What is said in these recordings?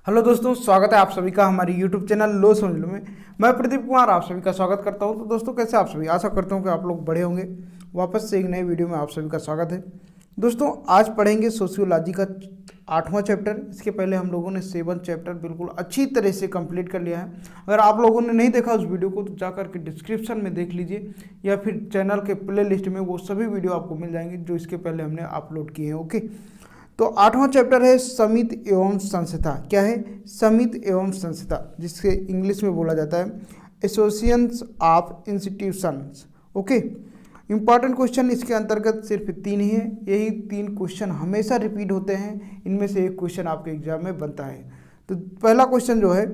Hello दोस्तों, स्वागत है आप सभी का हमारी यूट्यूब चैनल लो समझ लो में। मैं प्रदीप कुमार आप सभी का स्वागत करता हूं। तो दोस्तों, कैसे आप सभी? आशा करता हूं कि आप लोग बढ़े होंगे। वापस से एक नए वीडियो में आप सभी का स्वागत है। दोस्तों, आज पढ़ेंगे सोशियोलॉजी का 8वां चैप्टर। इसके पहले हम लोगों ने 7 चैप्टर बिल्कुल अच्छी तरह से कंप्लीट कर लिया है। अगर आप लोगों ने नहीं देखा उस वीडियो को तो जाकर के डिस्क्रिप्शन में देख लीजिए, या फिर चैनल के प्ले लिस्ट में वो सभी वीडियो आपको मिल जाएंगे जो इसके पहले हमने अपलोड किए हैं। ओके, तो 8वां चैप्टर है समिति एवं संस्था। क्या है? समिति एवं संस्था, जिससे इंग्लिश में बोला जाता है associations of institutions. Okay, important question इसके अंतर्गत सिर्फ 3 ही है। यही 3 क्वेश्चन हमेशा रिपीट होते हैं। इनमें से एक क्वेश्चन आपके एग्जाम में बनता है। तो पहला क्वेश्चन जो है,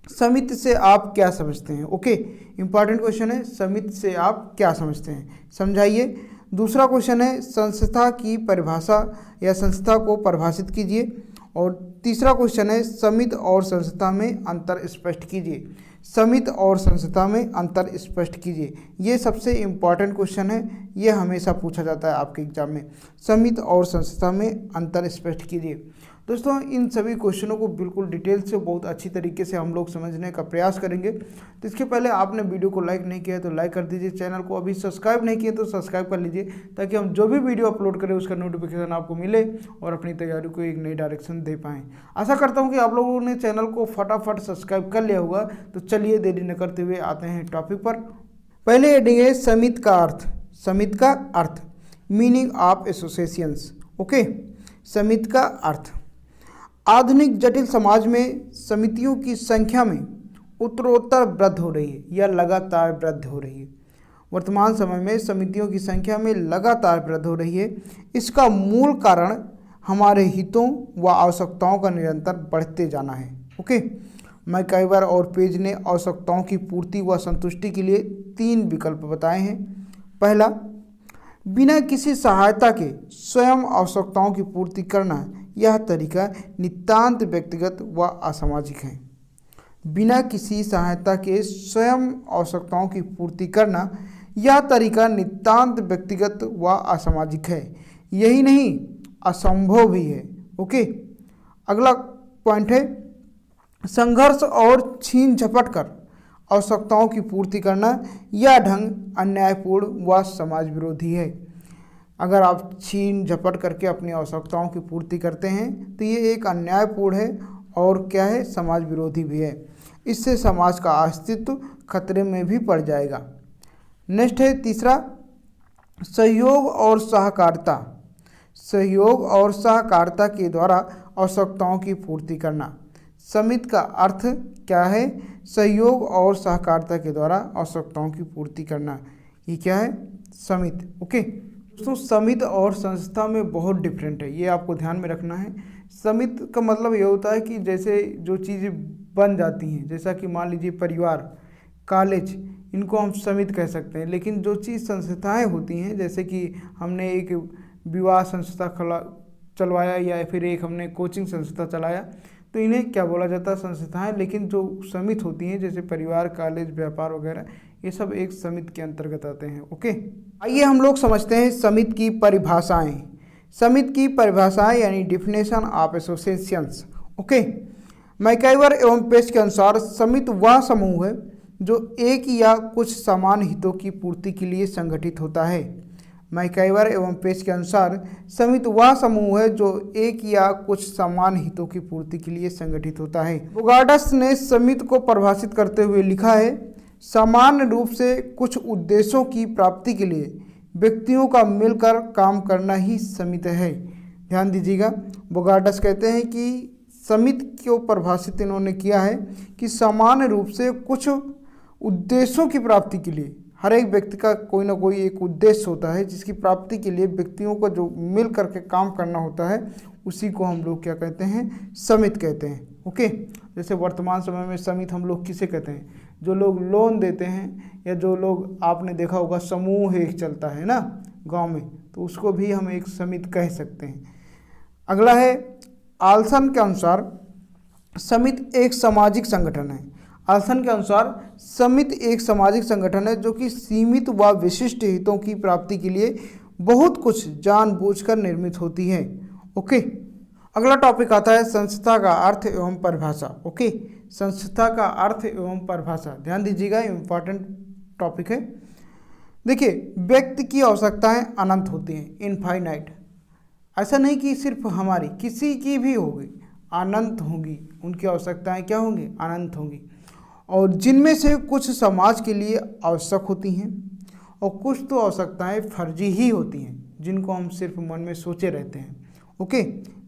समिति से आप क्या समझते हैं? ओके, इंपॉर्टेंट क्वेश्चन है, समिति से आप क्या समझते हैं, समझाइए। दूसरा क्वेश्चन है, संस्था की परिभाषा या संस्था को परिभाषित कीजिए। और तीसरा क्वेश्चन है, समिति और संस्था में अंतर स्पष्ट कीजिए। समिति और संस्था में अंतर स्पष्ट कीजिए। ये सबसे इम्पॉर्टेंट क्वेश्चन है, ये हमेशा पूछा जाता है आपके एग्जाम में। समिति और संस्था में अंतर स्पष्ट कीजिए। दोस्तों, इन सभी क्वेश्चनों को बिल्कुल डिटेल से बहुत अच्छी तरीके से हम लोग समझने का प्रयास करेंगे। तो इसके पहले आपने वीडियो को लाइक नहीं किया है तो लाइक कर दीजिए। चैनल को अभी सब्सक्राइब नहीं किए तो सब्सक्राइब कर लीजिए, ताकि हम जो भी वीडियो अपलोड करें उसका नोटिफिकेशन आपको मिले और अपनी तैयारी को एक नई डायरेक्शन दे पाएँ। आशा करता हूँ कि आप लोगों ने चैनल को फटाफट सब्सक्राइब कर लिया होगा। तो चलिए देरी न करते हुए आते हैं टॉपिक पर। पहले हेडिंग है समिति का अर्थ। समिति का अर्थ, मीनिंग ऑफ एसोसिएशंस। ओके, समिति का अर्थ। आधुनिक जटिल समाज में समितियों की संख्या में उत्तरोत्तर वृद्धि हो रही है या लगातार वृद्धि हो रही है। वर्तमान समय में समितियों की संख्या में लगातार वृद्धि हो रही है। इसका मूल कारण हमारे हितों व आवश्यकताओं का निरंतर बढ़ते जाना है। ओके, मैकाइवर और पेज ने आवश्यकताओं की पूर्ति व संतुष्टि के लिए 3 विकल्प बताए हैं। पहला, बिना किसी सहायता के स्वयं आवश्यकताओं की पूर्ति करना। यह तरीका नितांत व्यक्तिगत व असामाजिक है। बिना किसी सहायता के स्वयं आवश्यकताओं की पूर्ति करना, यह तरीका नितांत व्यक्तिगत व असामाजिक है। यही नहीं, असंभव भी है। ओके, अगला पॉइंट है, संघर्ष और छीन झपट कर आवश्यकताओं की पूर्ति करना। यह ढंग अन्यायपूर्ण व समाज विरोधी है। अगर आप छीन झपट करके अपनी आवश्यकताओं की पूर्ति करते हैं तो ये एक अन्यायपूर्ण है और क्या है, समाज विरोधी भी है। इससे समाज का अस्तित्व खतरे में भी पड़ जाएगा। नेक्स्ट है तीसरा, सहयोग और सहकारिता। सहयोग और सहकारिता के द्वारा आवश्यकताओं की पूर्ति करना। समिति का अर्थ क्या है? सहयोग और सहकारिता के द्वारा आवश्यकताओं की पूर्ति करना। ये क्या है? समिति। ओके दोस्तों, समिति और संस्था में बहुत डिफरेंट है, ये आपको ध्यान में रखना है। समिति का मतलब ये होता है कि जैसे जो चीज़ें बन जाती हैं, जैसा कि मान लीजिए परिवार, कॉलेज, इनको हम समिति कह सकते हैं। लेकिन जो चीज़ संस्थाएं होती हैं, जैसे कि हमने एक विवाह संस्था चलवाया या फिर एक हमने कोचिंग संस्था चलाया, तो इन्हें क्या बोला जाता है? संस्थाएं। लेकिन जो समिति होती हैं, जैसे परिवार, कॉलेज, व्यापार वगैरह, ये सब एक समिति के अंतर्गत आते हैं। ओके, आइए हम लोग समझते हैं समिति की परिभाषाएं। समिति की परिभाषाएं यानी definition of associations. Okay, MacIver एवं पेज के अनुसार समिति वह समूह है जो एक या कुछ समान हितों की पूर्ति के लिए संगठित होता है। मैकाइवर एवं पेज के अनुसार समिति वह समूह है जो एक या कुछ समान हितों की पूर्ति के लिए संगठित होता है। बोगार्डस ने समिति को परिभाषित करते हुए लिखा है, सामान्य रूप से कुछ उद्देश्यों की प्राप्ति के लिए व्यक्तियों का मिलकर काम करना ही समिति है। ध्यान दीजिएगा, बोगार्डस कहते हैं कि समिति को परिभाषित इन्होंने किया है कि सामान्य रूप से कुछ उद्देश्यों की प्राप्ति के लिए, हर एक व्यक्ति का कोई ना कोई एक उद्देश्य होता है जिसकी प्राप्ति के लिए व्यक्तियों को जो मिल करके काम करना होता है, उसी को हम लोग क्या कहते हैं? समिति कहते हैं। ओके, जैसे वर्तमान समय में समिति हम लोग किसे कहते हैं? जो लोग लोन देते हैं, या जो लोग आपने देखा होगा समूह एक चलता है ना गांव में, तो उसको भी हम एक समिति कह सकते हैं। अगला है, आल्सन के अनुसार समिति एक सामाजिक संगठन है। आल्सन के अनुसार समिति एक सामाजिक संगठन है जो कि सीमित व विशिष्ट हितों की प्राप्ति के लिए बहुत कुछ जानबूझकर निर्मित होती है। ओके, अगला टॉपिक आता है संस्था का अर्थ एवं परिभाषा। ओके, संस्था का अर्थ एवं परिभाषा, ध्यान दीजिएगा, इम्पॉर्टेंट टॉपिक है। देखिए, व्यक्ति की आवश्यकताएं अनंत होती हैं, इनफाइनाइट। ऐसा नहीं कि सिर्फ हमारी, किसी की भी होगी, अनंत होंगी। उनकी आवश्यकताएं क्या होंगी? अनंत होंगी। और जिनमें से कुछ समाज के लिए आवश्यक होती हैं और कुछ तो आवश्यकताएं फर्जी ही होती हैं, जिनको हम सिर्फ मन में सोचे रहते हैं। ओके,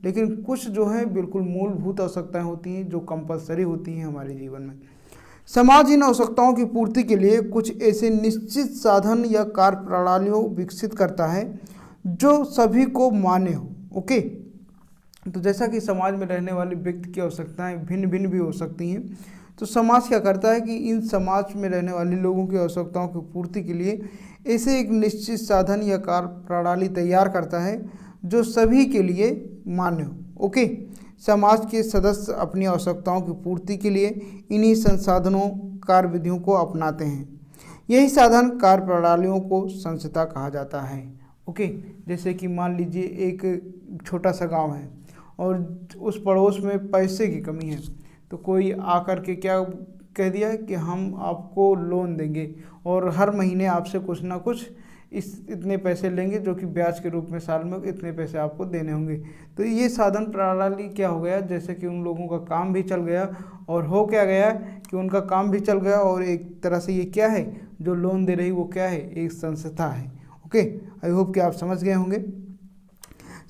लेकिन कुछ जो है बिल्कुल मूलभूत आवश्यकताएं होती हैं जो कंपलसरी होती हैं हमारे जीवन में। समाज इन आवश्यकताओं की पूर्ति के लिए कुछ ऐसे निश्चित साधन या कार्य प्रणालियों विकसित करता है जो सभी को मान्य हो। ओके, तो जैसा कि समाज में रहने वाले व्यक्ति की आवश्यकताएं भिन्न भिन्न भी हो सकती हैं, तो समाज क्या करता है कि इन समाज में रहने वाले लोगों की आवश्यकताओं की पूर्ति के लिए ऐसे एक निश्चित साधन या कार्य प्रणाली तैयार करता है जो सभी के लिए मान्य हो। ओके, समाज के सदस्य अपनी आवश्यकताओं की पूर्ति के लिए इन्हीं संसाधनों, कार्य विधियों को अपनाते हैं। यही साधन कार्य प्रणालियों को संस्था कहा जाता है। ओके, जैसे कि मान लीजिए एक छोटा सा गांव है और उस पड़ोस में पैसे की कमी है, तो कोई आकर के क्या कह दिया कि हम आपको लोन देंगे और हर महीने आपसे कुछ ना कुछ इतने पैसे लेंगे, जो कि ब्याज के रूप में साल में इतने पैसे आपको देने होंगे। तो ये साधन प्रणाली क्या हो गया, जैसे कि उन लोगों का काम भी चल गया और हो क्या गया कि उनका काम भी चल गया, और एक तरह से ये क्या है, जो लोन दे रही वो क्या है, एक संस्था है। ओके, आई होप कि आप समझ गए होंगे।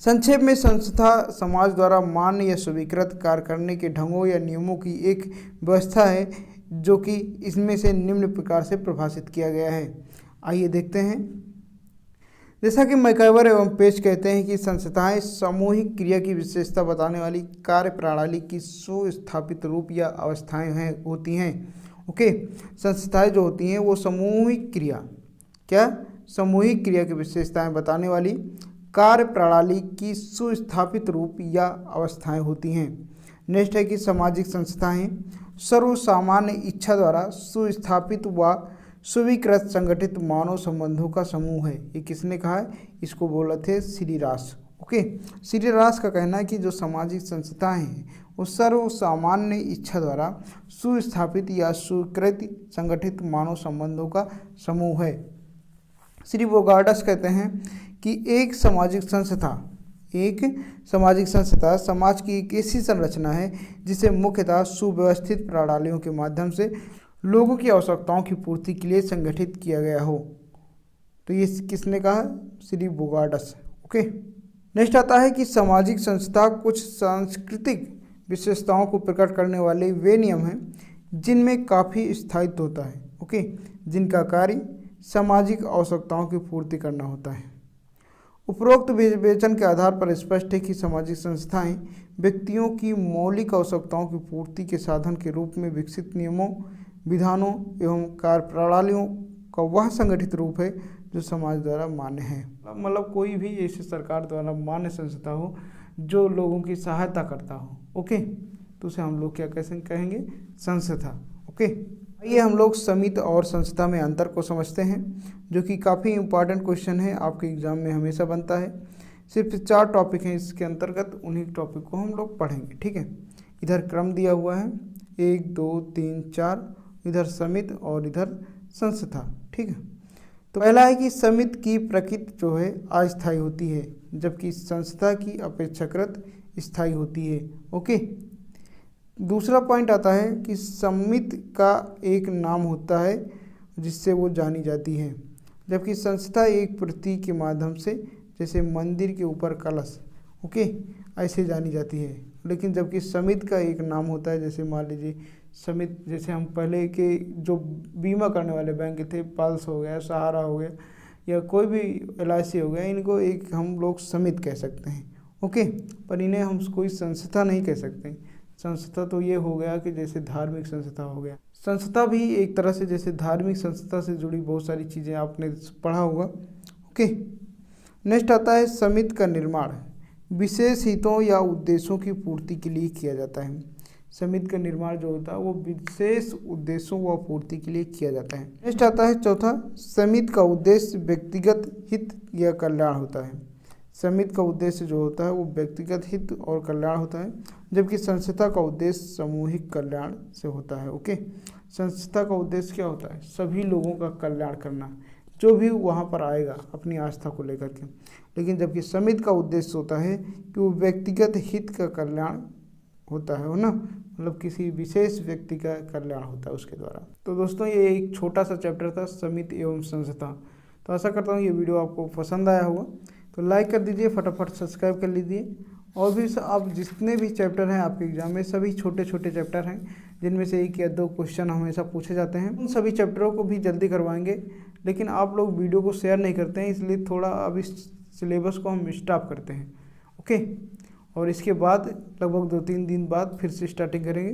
संक्षेप में, संस्था समाज द्वारा मान्य या स्वीकृत कार्य करने के ढंगों या नियमों की एक व्यवस्था है, जो कि इसमें से निम्न प्रकार से परिभाषित किया गया है। आइए देखते हैं। जैसा कि मैकइवर एवं पेज कहते हैं कि संस्थाएं सामूहिक क्रिया की विशेषता बताने वाली कार्य प्रणाली की सुस्थापित रूप या अवस्थाएं होती हैं। ओके, संस्थाएं जो होती हैं वो सामूहिक क्रिया की विशेषताएं बताने वाली कार्य प्रणाली की सुस्थापित रूप या अवस्थाएं होती हैं। नेक्स्ट है कि सामाजिक संस्थाएं सर्वसामान्य इच्छा द्वारा सुस्थापित व स्वीकृत संगठित मानव संबंधों का समूह है। ये किसने कहा है? इसको बोले थे श्री रास। ओके, श्री रास का कहना है कि जो सामाजिक संस्थाएं हैं वो सर्वसामान्य इच्छा द्वारा सुस्थापित या स्वीकृत संगठित मानव संबंधों का समूह है। श्री बोगार्डस कहते हैं कि एक सामाजिक संस्था समाज की एक ऐसी संरचना है जिसे मुख्यतः सुव्यवस्थित प्रणालियों के माध्यम से लोगों की आवश्यकताओं की पूर्ति के लिए संगठित किया गया हो। तो ये किसने कहा? श्री बोगार्डस। ओके, नेक्स्ट आता है कि सामाजिक संस्था कुछ सांस्कृतिक विशेषताओं को प्रकट करने वाले वे नियम हैं जिनमें काफ़ी स्थायित्व होता है। ओके, जिनका कार्य सामाजिक आवश्यकताओं की पूर्ति करना होता है। उपरोक्त विवेचन के आधार पर स्पष्ट है कि सामाजिक संस्थाएं व्यक्तियों की मौलिक आवश्यकताओं की पूर्ति के साधन के रूप में विकसित नियमों, विधानों एवं कार्य प्रणालियों का वह संगठित रूप है जो समाज द्वारा मान्य है। मतलब कोई भी ऐसी सरकार द्वारा मान्य संस्था हो जो लोगों की सहायता करता हो। ओके, तो उसे हम लोग क्या कैसे कहेंगे? संस्था। ओके, आइए हम लोग समिति और संस्था में अंतर को समझते हैं, जो कि काफ़ी इंपॉर्टेंट क्वेश्चन है, आपके एग्जाम में हमेशा बनता है। सिर्फ 4 टॉपिक हैं इसके अंतर्गत, उन्हीं टॉपिक को हम लोग पढ़ेंगे। ठीक है, इधर क्रम दिया हुआ है 1 2 3 4, इधर समिति और इधर संस्था। ठीक है, तो पहला है कि समिति की प्रकृति जो है अस्थायी होती है, जबकि संस्था की अपेक्षाकृत स्थायी होती है। ओके, दूसरा पॉइंट आता है कि समिति का एक नाम होता है जिससे वो जानी जाती है, जबकि संस्था एक प्रतीक के माध्यम से, जैसे मंदिर के ऊपर कलश, ओके, ऐसे जानी जाती है। लेकिन जबकि समिति का एक नाम होता है, जैसे मान लीजिए समिति, जैसे हम पहले के जो बीमा करने वाले बैंक थे, पल्स हो गया, सहारा हो गया, या कोई भी LIC हो गया, इनको एक हम लोग समिति कह सकते हैं। ओके, पर इन्हें हम कोई संस्था नहीं कह सकते। संस्था तो ये हो गया कि जैसे धार्मिक संस्था हो गया, संस्था भी एक तरह से जैसे धार्मिक संस्था से जुड़ी बहुत सारी चीज़ें आपने पढ़ा होगा। ओके, नेक्स्ट आता है समिति का निर्माण विशेष हितों या उद्देश्यों की पूर्ति के लिए किया जाता है। समिति का निर्माण जो होता है वो विशेष उद्देश्यों व पूर्ति के लिए किया जाता है। नेक्स्ट आता है चौथा, समिति का उद्देश्य व्यक्तिगत हित या कल्याण होता है। समिति का उद्देश्य जो होता है वो व्यक्तिगत हित और कल्याण होता है, जबकि संस्था का उद्देश्य सामूहिक कल्याण से होता है। ओके, संस्था का उद्देश्य क्या होता है? सभी लोगों का कल्याण करना, जो भी वहाँ पर आएगा अपनी आस्था को लेकर के। लेकिन जबकि समिति का उद्देश्य होता है कि वो व्यक्तिगत हित का कल्याण होता है ना, मतलब किसी विशेष व्यक्ति का कल्याण होता है उसके द्वारा। तो दोस्तों ये एक छोटा सा चैप्टर था समिति एवं संस्था। तो आशा करता हूँ ये वीडियो आपको पसंद आया होगा, तो लाइक कर दीजिए, फटाफट सब्सक्राइब कर लीजिए। और भी आप जितने भी चैप्टर हैं आपके एग्जाम में, सभी छोटे छोटे चैप्टर हैं जिनमें से 1 या 2 क्वेश्चन हमेशा पूछे जाते हैं। उन सभी चैप्टरों को भी जल्दी करवाएंगे, लेकिन आप लोग वीडियो को शेयर नहीं करते हैं, इसलिए थोड़ा अब इस सिलेबस को हम स्टॉप करते हैं। ओके, और इसके बाद लगभग 2-3 दिन बाद फिर से स्टार्टिंग करेंगे।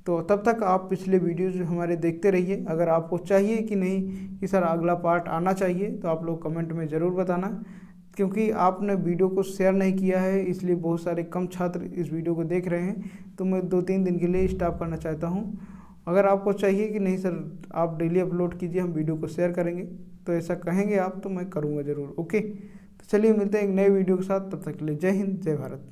तो तब तक आप पिछले वीडियोज हमारे देखते रहिए। अगर आपको चाहिए कि नहीं कि सर अगला पार्ट आना चाहिए, तो आप लोग कमेंट में ज़रूर बताना, क्योंकि आपने वीडियो को शेयर नहीं किया है, इसलिए बहुत सारे कम छात्र इस वीडियो को देख रहे हैं। तो मैं 2-3 दिन के लिए स्टॉप करना चाहता हूँ। अगर आपको चाहिए कि नहीं सर आप डेली अपलोड कीजिए, हम वीडियो को शेयर करेंगे, तो ऐसा कहेंगे आप तो मैं करूँगा ज़रूर। ओके, तो चलिए मिलते हैं एक नए वीडियो के साथ, तब तक के लिए जय हिंद, जय भारत।